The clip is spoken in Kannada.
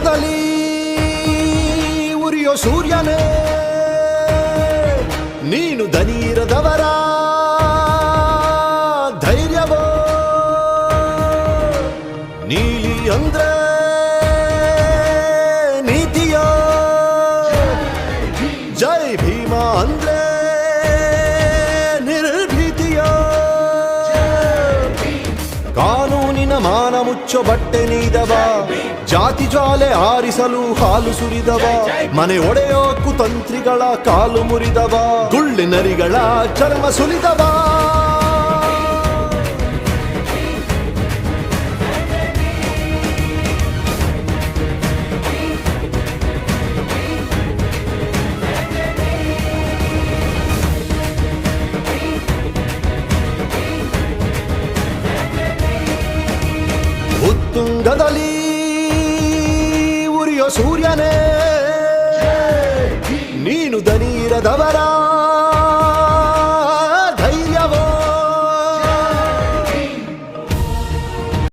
ಉತ್ತುಂಗದಲ್ಲಿ ಉರಿಯೋ ಸೂರ್ಯನೇ ನೀನು ದನಿಯಿರದವರ ಧೈರ್ಯವೋ ನೀಲಿ ಅಂದ್ರೆ ನೀತಿಯೋ ಜೈ ಭೀಮ ಅಂದ್ರೆ ನಿರ್ಭೀತಿಯೋ ಕಾನೂನಿನ ಮಾನ ಮುಚ್ಚೋ ಬಟ್ಟೆ ನೀದವ ಜಾತಿ ಜ್ವಾಲೆ ಆರಿಸಲು ಹಾಲು ಸುರಿದವ ಮನೆ ಒಡೆಯೋ ಕುತಂತ್ರಿಗಳ ಕಾಲು ಮುರಿದವ ಗುಳ್ಳಿನರಿಗಳ ಚರ್ಮ ಸುಲಿದವ ಉತ್ತುಂಗದಲ್ಲಿ ಉರಿಯೋ ಸೂರ್ಯನೇ ನೀನು ದನಿಯಿರದವರ ಧೈರ್ಯ